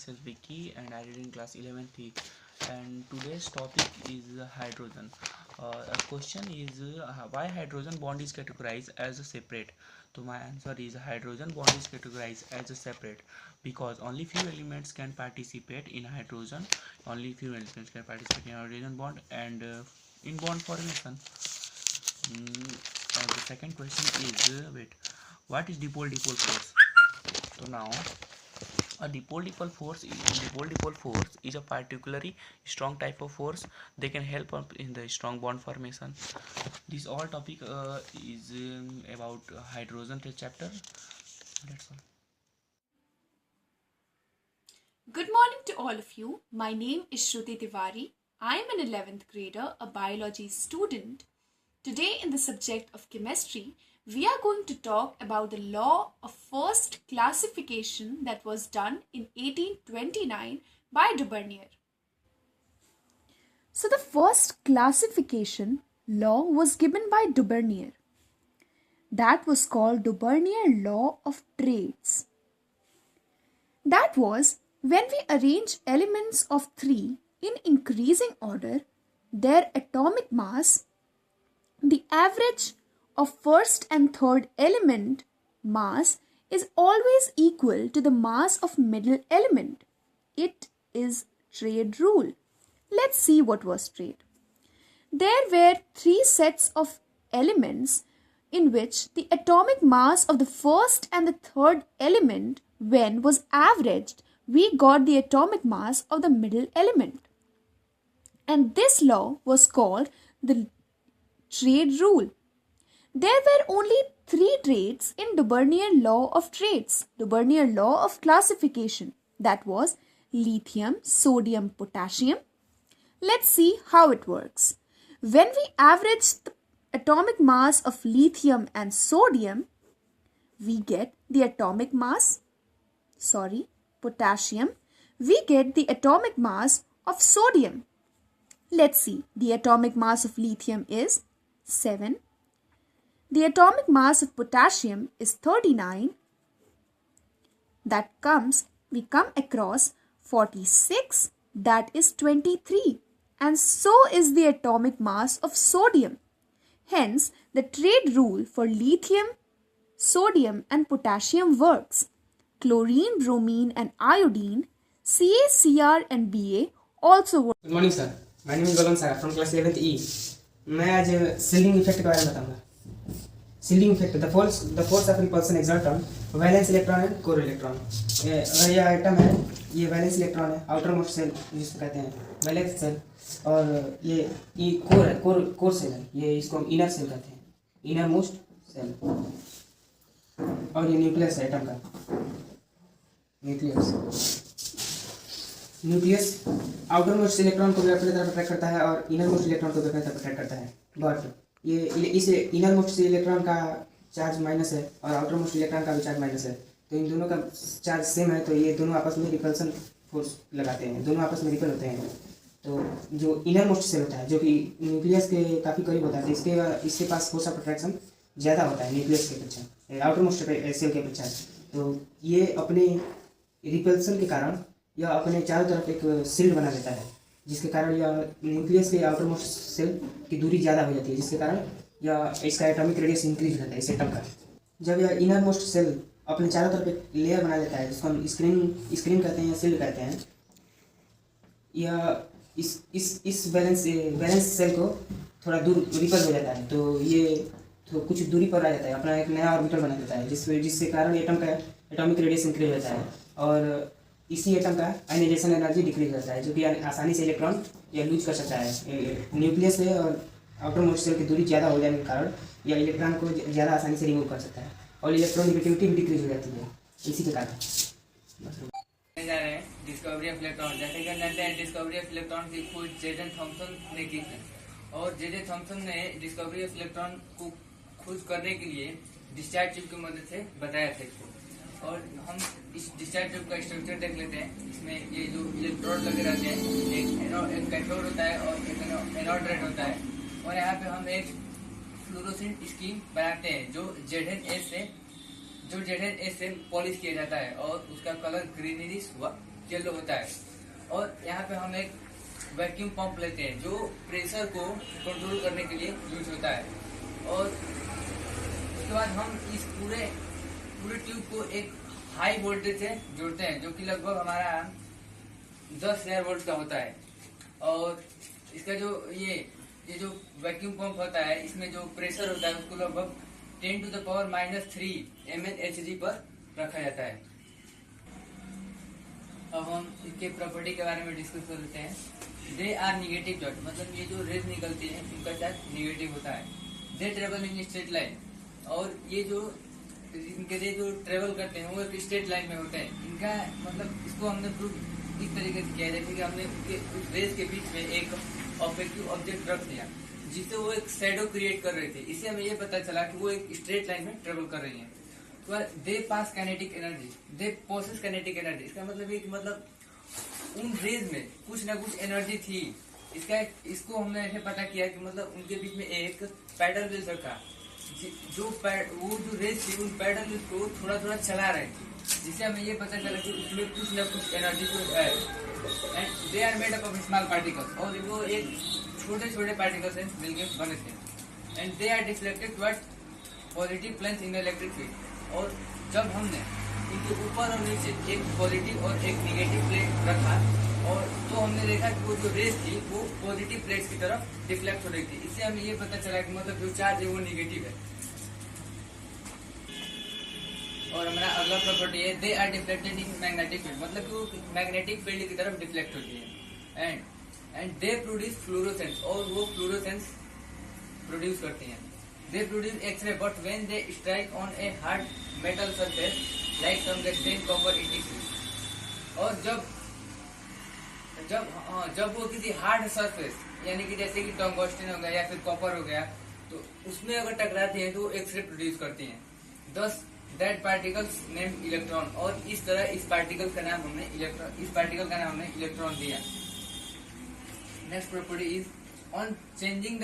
myself Vicky and I read in class 11th E. And today's topic is hydrogen. A question is why hydrogen bond is categorized as a separate. So my answer is hydrogen bond is categorized as a separate because only few elements can participate in hydrogen. Only few elements can participate in hydrogen bond and in bond formation. And the second question is what is dipole-dipole force? So now a dipole-dipole force is a particularly strong type of force. They can help up in the strong bond formation. This all topic is about hydrogen chapter. That's all. Good morning to all of you. My name is Shruti Tiwari. I am an 11th grader, a biology student. Today in the subject of chemistry, we are going to talk about the law of first classification that was done in 1829 by Duvernier. So the first classification law was given by Duvernier. That was called Duvernier law of traits. That was when we arrange elements of 3 in increasing order, their atomic mass, the average of first and third element mass is always equal to the mass of middle element. It is trade rule. Let's see what was trade. There were 3 sets of elements in which the atomic mass of the first and the third element, when was averaged, we got the atomic mass of the middle element. And this law was called the trade rule. There were only 3 traits in Duvernier law of traits, Duvernier law of classification. That was lithium, sodium, potassium. Let's see how it works. When we average the atomic mass of lithium and sodium, we get the atomic mass, potassium, we get the atomic mass of sodium. Let's see, the atomic mass of lithium is 7. The atomic mass of potassium is 39. We come across 46, that is 23. And so is the atomic mass of sodium. Hence, the trade rule for lithium, sodium and potassium works. Chlorine, bromine and iodine, Ca, Cr and Ba also work. Good morning sir. My name is Golan sir from class 11th E. मैं आज shielding effect के बारे में बताऊंगा. Shielding effect the force of repulsion exert on valence electron and core electron. अगर ये item है, ये वैलेंस इलेक्ट्रॉन है, आउटर मोस्ट सेल जिसको कहते हैं वैलेंस सेल, और ये कोर सेल है, ये इसको हम इनर सेल कहते हैं, इनर मोस्ट सेल. और ये न्यूक्लियस है आइटम का. न्यूक्लियस आउटर मोस्ट इलेक्ट्रॉन को अपनी तरफ अट्रैक्ट करता है और इनर मोस्ट इलेक्ट्रॉन को अपनी तरफ अट्रैक्ट करता है. बट ये इस इनर मोस्ट इलेक्ट्रॉन का चार्ज माइनस है और आउटर मोस्ट इलेक्ट्रॉन का भी चार्ज माइनस है. तो इन दोनों का चार्ज सेम है, तो ये दोनों आपस में रिपल्सन फोर्स लगाते हैं, दोनों आपस में रिपल होते हैं. तो जो इनर मोस्ट सेल होता है, जो कि न्यूक्लियस के काफ़ी करीब होता है, तो इसके पास फोर्स ऑफ अट्रैक्शन ज़्यादा होता है न्यूक्लियस के अपेक्षा, आउटर मोस्ट सेल के अपेक्षा. तो ये अपने रिपल्सन के कारण यह अपने चारों तरफ एक शील्ड बना देता है, जिसके कारण यह न्यूक्लियस के आउटर मोस्ट सेल की दूरी ज़्यादा हो जाती है, जिसके कारण यह इसका एटॉमिक रेडियस इंक्रीज होता है इस एटम का. जब यह इनर मोस्ट सेल अपने चारों तरफ एक लेयर बना देता है, जिसको हम स्क्रीन कहते हैं या शील्ड कहते हैं, यह इस बैलेंस सेल को थोड़ा दूर रिपल हो जाता है. तो ये तो कुछ दूरी पर आ जाता है, अपना एक नया ऑर्बिटल बना देता है, जिससे कारण एटम का एटॉमिक रेडियस इंक्रीज होता है और इसी एटम का आयनाइजेशन एनर्जी डिक्रीज होता है, जो कि आसानी से इलेक्ट्रॉन या लूज कर सकता है. न्यूक्लियस से और आउटर मोस्ट सेल की दूरी ज़्यादा हो जाने के कारण यह इलेक्ट्रॉन को ज़्यादा आसानी से रिमूव कर सकता है और इलेक्ट्रॉनिगेटिविटी भी डिक्रीज हो जाती है इसी के कारण. जा रहे हैं डिस्कवरी ऑफ इलेक्ट्रॉन. जैसे कि जानते हैं डिस्कवरी ऑफ इलेक्ट्रॉन की खोज जे.जे. थॉमसन ने की थी, और जे.जे. थॉमसन ने डिस्कवरी ऑफ इलेक्ट्रॉन को खोज करने के लिए डिस्चार्ज ट्यूब की मदद से बताया था इसको. और हम इस डिस्चार्ज ट्यूब का स्ट्रक्चर देख लेते हैं. इसमें ये जो इलेक्ट्रोड लगे रहते हैं, एक कैथोड होता है और एक एनोड होता है, और यहाँ पे हम एक फ्लोरोसेंट स्कीम बनाते हैं जो जेड एन एस से पॉलिश किया जाता है और उसका कलर ग्रीनिश येलो होता है। और यहाँ पे हम एक वैक्यूम पंप लेते हैं जो प्रेशर को कंट्रोल करने के लिए यूज होता है। और उसके बाद हम इस पूरे ट्यूब को एक हाई वोल्टेज से जोड़ते हैं जो कि लगभग हमारा 10,000 वोल्ट का होता है। और इसका जो ये जो वैक्यूम पंप होता है इसमें जो प्रेशर होता है उसको लगभग 10⁻³ mHg पर रखा जाता है। अब हम इसके प्रॉपर्टी के बारे में डिस्कस कर लेते हैं। दे आर निगेटिव चार्ज, मतलब ये जो रेज निकलती है इनका चार्ज निगेटिव होता है। They travel in straight line, और ये जो इनके जो ट्रेवल करते हैं वो एक स्ट्रेट लाइन में होते हैं। इनका मतलब इसको हमने प्रूव इस तरीके से किया जैसे कि हमने उस रेज के बीच में एक ऑब्जेक्टिव ऑब्जेक्ट रख दिया जिससे वो एक शैडो क्रिएट कर रहे थे। इससे हमें ये पता चला कि वो एक स्ट्रेट लाइन में ट्रेवल कर रही है। तो दे पास काइनेटिक एनर्जी, दे पोसेस काइनेटिक एनर्जी, इसका मतलब ये कि मतलब उन रेज में कुछ ना कुछ एनर्जी थी। इसको हमने ऐसे पता किया कि मतलब उनके बीच में एक पैडल व्हील रखा वो जो रेज थी उन पैडल व्हील को थोड़ा थोड़ा चला रहे थे, जिससे हमें ये पता चला कि उसमें कुछ ना कुछ एनर्जी तो है। And they are made up of small particles, और वो एक छोटे छोटे पार्टिकल्स से मिलकर बने थे। And they are deflected towards positive planes in electric field, और जब हमने इनके ऊपर और नीचे एक पॉजिटिव और एक निगेटिव प्लेट रखा और तो हमने देखा कि वो जो रेज थी वो पॉजिटिव प्लेट्स की तरफ डिफ्लेक्ट हो रही थी। इससे हमें ये पता चला कि मतलब जो चार्ज है वो निगेटिव है। और हमारा अगला प्रॉपर्टी है they are deflected in magnetic field, मतलब कि वो मैग्नेटिक फील्ड की तरफ डिफ्लेक्ट होती है। एंड दे प्रोड्यूस फ्लोरोसेंस, और वो फ्लोरोसेंस प्रोड्यूस करती हैं। They produce X-ray, but when they strike on a hard metal surface like tungsten, copper, etc. और जब वो किसी हार्ड सरफेस यानी कि जैसे कि टंगस्टन हो गया या फिर कॉपर हो गया तो उसमें अगर टकराती हैं तो वो एक्सरे प्रोड्यूस करती हैं। Thus that particles named electron, और इस तरह इस पार्टिकल का नाम हमने इलेक्ट्रॉन दिया। Next property is on changing the